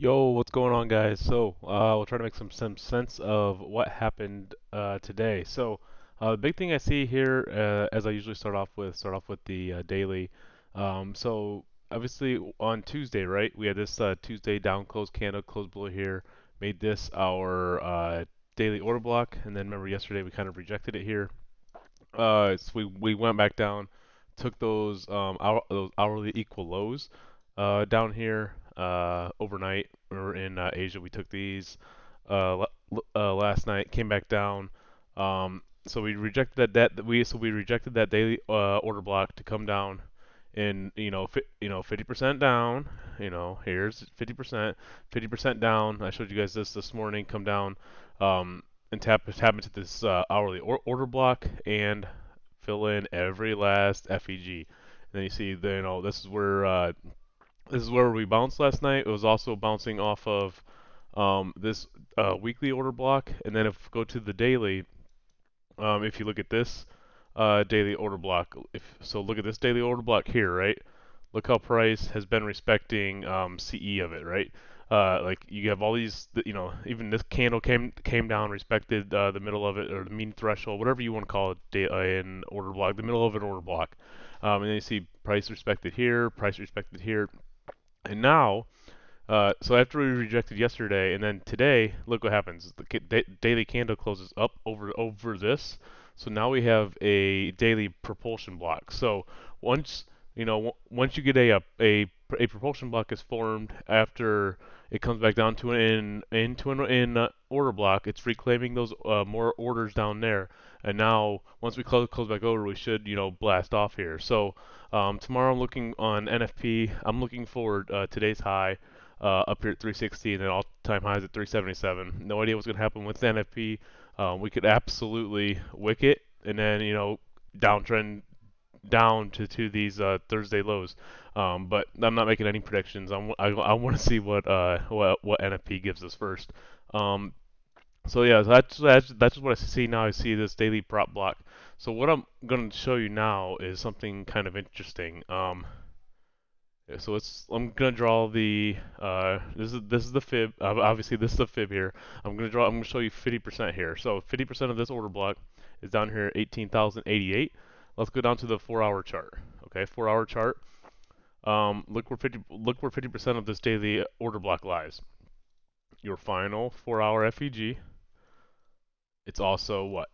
Yo, what's going on, guys? We'll try to make some sense of what happened today. The big thing I see here, as I usually start off with the daily. Obviously on Tuesday, right? We had this Tuesday down close candle, close below here, made this our daily order block, and then remember yesterday we kind of rejected it here. We went back down, took those hourly equal lows down here overnight or in Asia. We took these last night, came back down. So we rejected we rejected that daily order block to come down in 50% down. Here's 50% down. I showed you guys this morning. Come down. And tap into this hourly order block and fill in every last FEG. And then you see, this is where we bounced last night. It was also bouncing off of this weekly order block, and then if we go to the daily, if you look at this daily order block, look at this daily order block here, right? Look how price has been respecting CE of it, right? Like you have all these, even this candle came down, respected the middle of it or the mean threshold, whatever you want to call it, in order block, the middle of an order block. And then you see price respected here, price respected here, and now. So after we rejected yesterday, and then today, look what happens. The daily candle closes up over this. So now we have a daily propulsion block. So once once you get a propulsion block is formed after it comes back down to an order block, it's reclaiming those more orders down there. And now once we close back over, we should blast off here. Tomorrow I'm looking on NFP. I'm looking for today's high up here at 360 and then all-time highs at 377. No idea what's going to happen with the NFP. We could absolutely wick it and then downtrend down to these Thursday lows. But I'm not making any predictions. I want to see what NFP gives us first. Um, so that's just what I see now. I see this daily prop block. So what I'm going to show you now is something kind of interesting. Yeah, I'm gonna draw the this is the fib. Obviously this is the fib here. I'm gonna show you 50% here. So 50% of this order block is down here at 18,088. Let's go down to the 4-hour chart. Okay, 4-hour chart. Look where 50% of this daily order block lies. Your final 4-hour FEG. It's also what?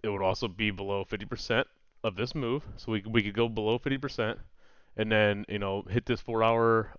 It would also be below 50% of this move. So we could go below 50% and then hit this 4-hour.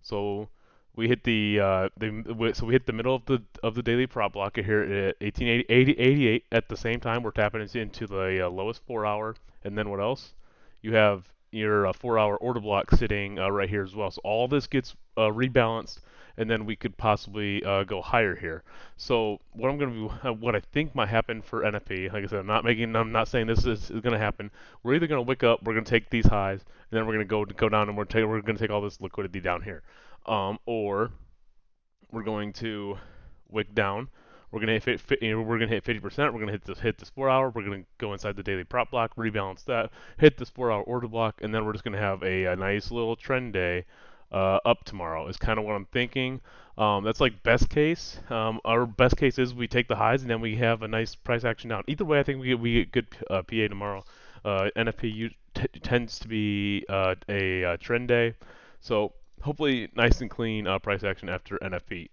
So we hit so we hit the middle of the daily prop block here at 1888. At the same time, we're tapping into the lowest 4-hour, and then what else? You have your 4-hour order block sitting right here as well. So all this gets rebalanced, and then we could possibly go higher here. So what I think might happen for NFP, like I said, I'm not saying this is going to happen. We're either going to wick up, we're going to take these highs, and then we're going to go down, and we're going to take all this liquidity down here, or we're going to wick down. We're gonna we're gonna hit 50%. We're gonna hit this 4-hour. We're gonna go inside the daily prop block, rebalance that, hit this 4-hour order block, and then we're just gonna have a nice little trend day up tomorrow. Is kind of what I'm thinking. That's like best case. Our best case is we take the highs and then we have a nice price action down. Either way, I think we get good PA tomorrow. NFP tends to be a trend day, so hopefully nice and clean price action after NFP.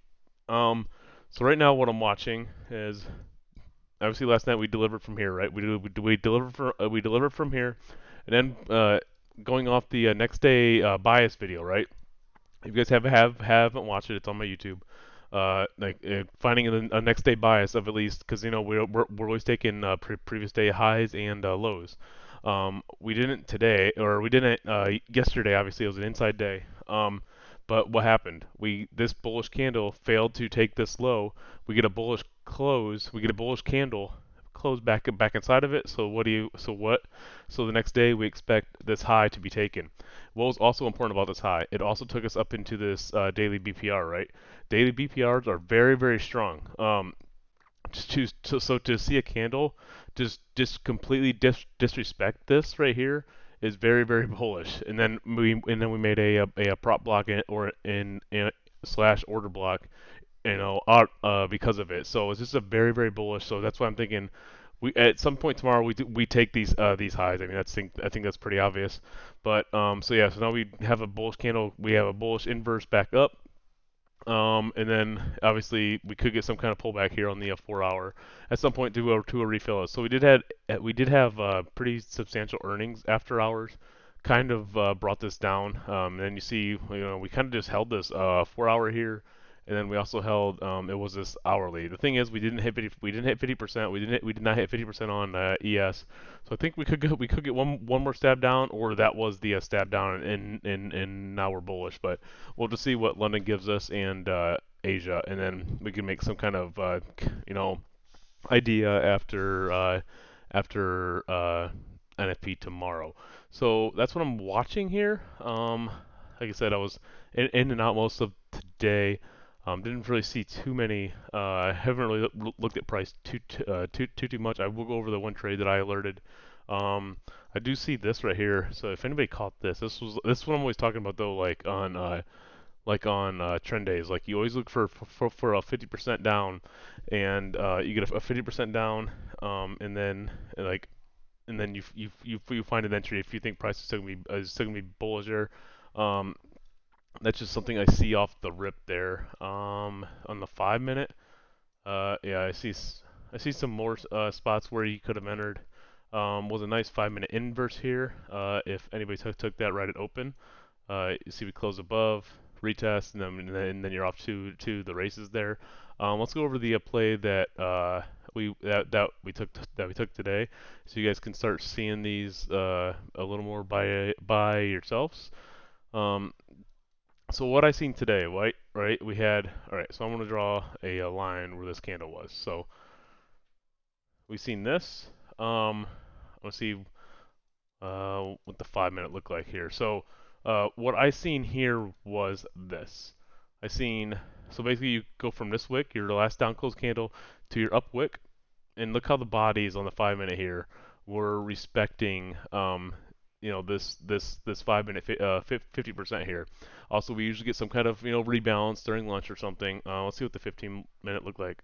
Um, so right now what I'm watching is obviously last night we delivered from here, right? We delivered from here, and then going off the next day bias video, right? If you guys haven't watched it, it's on my YouTube. Finding a next day bias of at least because we're always taking previous day highs and lows. We didn't today, or we didn't yesterday. Obviously, it was an inside day. But what happened? This bullish candle failed to take this low. We get a bullish close. We get a bullish candle close back inside of it. So what do you? So what? So the next day we expect this high to be taken. What was also important about this high? It also took us up into this daily BPR, right? Daily BPRs are very strong. To see a candle just completely disrespect this right here is very bullish. And then we made a prop block slash order block, because of it. So it's just a very, very bullish. So that's why I'm thinking we at some point tomorrow we take these highs. I mean I think that's pretty obvious. But so yeah, so now we have a bullish candle. We have a bullish inverse back up. And then obviously we could get some kind of pullback here on the 4 hour at some point to a refill. So we did have pretty substantial earnings after hours, kind of brought this down. And then you see, we kind of just held this 4 hour here, and then we also held it was this hourly. The thing is, we didn't hit 50%. We did not hit 50% on ES. So I think we could get one more stab down, or that was the stab down, and now we're bullish. But we'll just see what London gives us and Asia, and then we can make some kind of idea after NFP tomorrow. So that's what I'm watching here. Like I said, I was in and out most of today. Didn't really see too many. Haven't really looked at price too much. I will go over the one trade that I alerted. I do see this right here. So if anybody caught this is what I'm always talking about though. Like on trend days, like you always look for a 50% down, and you get a 50% down, and then like you find an entry if you think price is still gonna be bullish there. Um, that's just something I see off the rip there. On the 5 minute, yeah, I see some more spots where you could have entered. Was a nice 5 minute inverse here. If anybody took that right at open, you see we close above, retest, and then you're off to the races there. Let's go over the play that we took today, so you guys can start seeing these a little more by yourselves. Um, so what I seen today, right? We had all right. So I'm gonna draw a line where this candle was. So we seen this. Let's see what the 5 minute looked like here. So what I seen here was this. I seen so basically you go from this wick, your last down close candle, to your up wick, and look how the bodies on the 5 minute here were respecting this 5 minute 50% here. Also, we usually get some kind of rebalance during lunch or something. Let's see what the 15 minute looked like.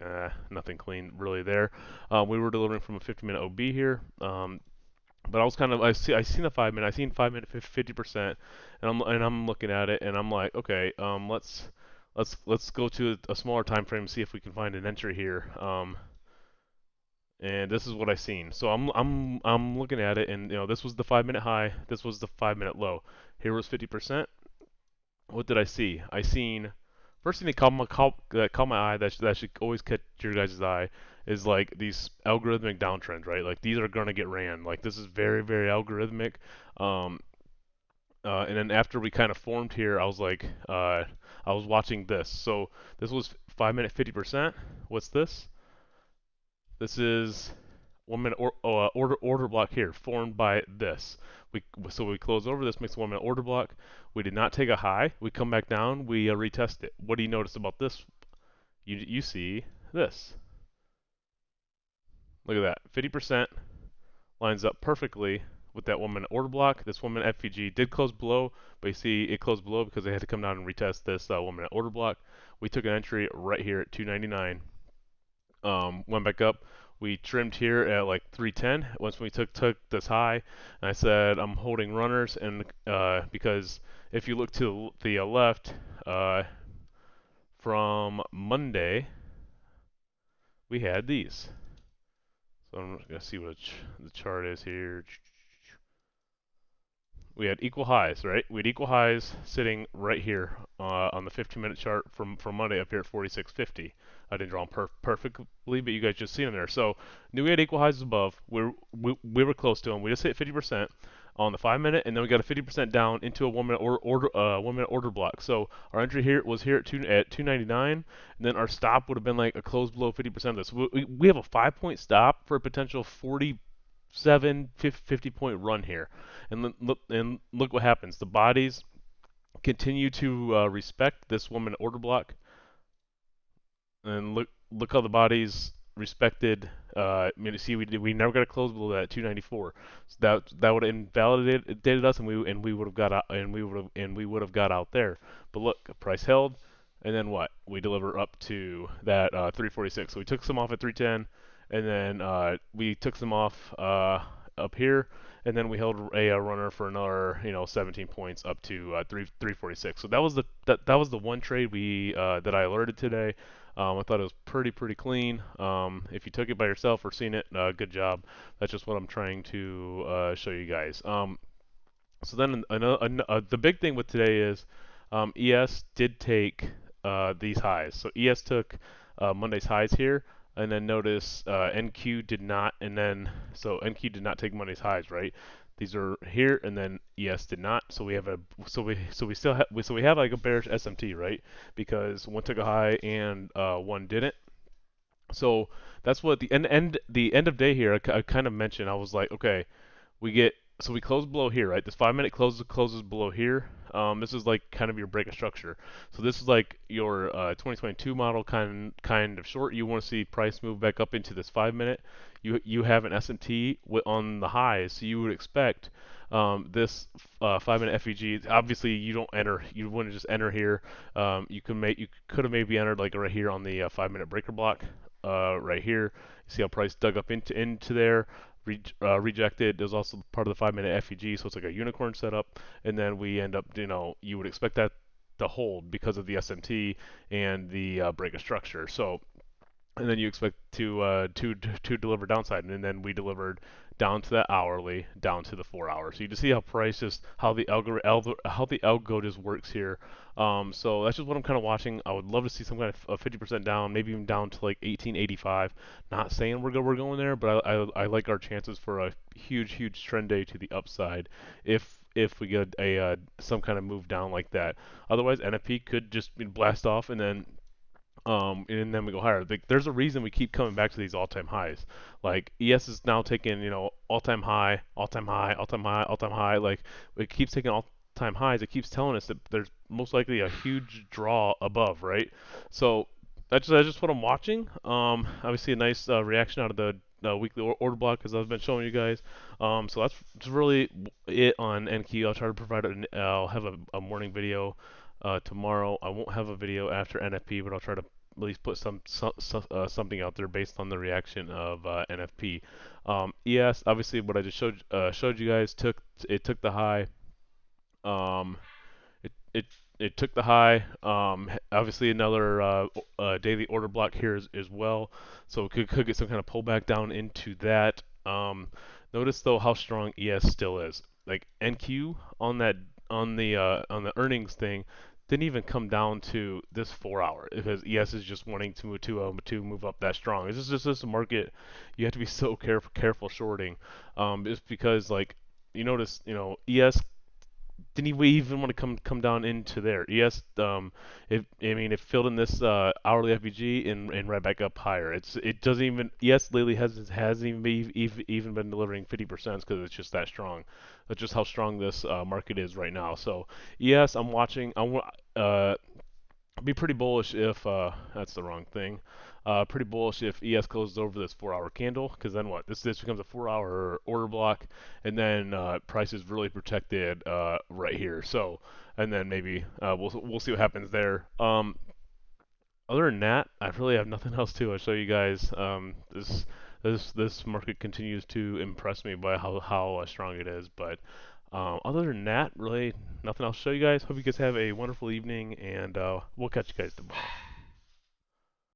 Nothing clean really there. We were delivering from a 50 minute OB here. But I was kind of I seen the 5 minute. I seen 5 minute 50%, and I'm looking at it and I'm like, okay, let's go to a smaller time frame and see if we can find an entry here. And this is what I seen. So I'm looking at it, and this was the 5 minute high. This was the 5 minute low. Here was 50%. What did I see? I seen first thing that caught my eye that should always catch your guys' eye is like these algorithmic downtrends, right? Like these are gonna get ran. Like this is very very algorithmic. Um, and then after we kind of formed here, I was like, I was watching this. So this was 5 minute 50%. What's this? This is 1 minute order block here formed by this. We close over this makes a 1 minute order block. We did not take a high. We come back down. We retest it. What do you notice about this? You see this. Look at that. 50% lines up perfectly with that 1 minute order block. This 1 minute FVG did close below, but you see it closed below because they had to come down and retest this 1 minute order block. We took an entry right here at 299. Went back up. We trimmed here at like 310 once we took this high, and I said I'm holding runners, and because if you look to the left from Monday, we had these. So I'm gonna see what the chart is here. We had equal highs, right? We had equal highs sitting right here on the 15-minute chart from Monday up here at 46.50. I didn't draw them perfectly, but you guys just seen them there. So knew we had equal highs above. We were close to them. We just hit 50% on the 5 minute, and then we got a 50% down into a 1 minute order block. So our entry here was here at 299, and then our stop would have been like a close below 50% of this. We have a 5 point stop for a potential 50 point run here. And look what happens. The bodies continue to respect this 1 minute order block, and look how the bodies respected. See, we never got to close below that 294. So that would have invalidated us, and we would have got out, and we would have got out there. But look, price held. and then what? We deliver up to that 346. So we took some off at 310, and then we took some off up here, and then we held a runner for another 17 points up to 346. So that was the one trade we that I alerted today. I thought it was pretty clean. If you took it by yourself or seen it, good job. That's just what I'm trying to show you guys. So then the big thing with today is ES did take these highs. So ES took Monday's highs here, and then notice NQ did not, and then so NQ did not take Monday's highs, right? These are here, and then ES did not. So we have a so we still have so we have like a bearish SMT, right? Because one took a high and one didn't. So that's what the end of day here. I kind of mentioned. I was like, okay, we get so we close below here, right? This 5 minute closes below here. This is like kind of your break of structure. So this is like your 2022 model kind of short. You want to see price move back up into this 5 minute. You have an S&T on the highs, so you would expect this 5 minute FEG. Obviously, you don't enter. You wouldn't just enter here. You could have maybe entered like right here on the 5 minute breaker block. Right here, you see how price dug up into there rejected. There's also part of the 5 minute FEG, so it's like a unicorn setup. And then we end up, you would expect that to hold because of the SMT and the break of structure. So and then you expect to deliver downside, and then we delivered down to that hourly, down to the 4 hour. So you just see how price just how the algo just works here. So that's just what I'm kind of watching. I would love to see some kind of 50% down, maybe even down to like 1885. Not saying we're going there, but I like our chances for a huge trend day to the upside if we get a some kind of move down like that. Otherwise, NFP could just blast off and then we go higher. Like, there's a reason we keep coming back to these all-time highs. Like ES is now taking, all-time high, all-time high, all-time high, all-time high. Like it keeps taking all-time highs. It keeps telling us that there's most likely a huge draw above, right? So that's just what I'm watching. Obviously a nice reaction out of the weekly order block as I've been showing you guys. So that's really it on NQ. I'll try to provide I'll have a morning video tomorrow. I won't have a video after NFP, but I'll try to at least put something out there based on the reaction of NFP. ES, obviously, what I just showed you guys took the high. Um, it took the high. Obviously, another daily order block here as well, so it could get some kind of pullback down into that. Notice though how strong ES still is. Like NQ on the earnings thing didn't even come down to this 4 hour because ES is just wanting to move up that strong. It's just this market. You have to be so careful shorting. It's because like you notice ES didn't even want to come down into there. Yes, it filled in this hourly FVG and right back up higher. It doesn't even lately hasn't even been delivering 50% because it's just that strong. That's just how strong this market is right now. So yes, I'm watching. Be pretty bullish if that's the wrong thing. Pretty bullish if ES closes over this 4 hour candle, because then what? This becomes a 4 hour order block, and then price is really protected right here. So, and then maybe we'll see what happens there. Other than that, I really have nothing else to. I'll show you guys. This market continues to impress me by how strong it is, but. Other than that, really nothing else to show you guys. Hope you guys have a wonderful evening, and we'll catch you guys tomorrow.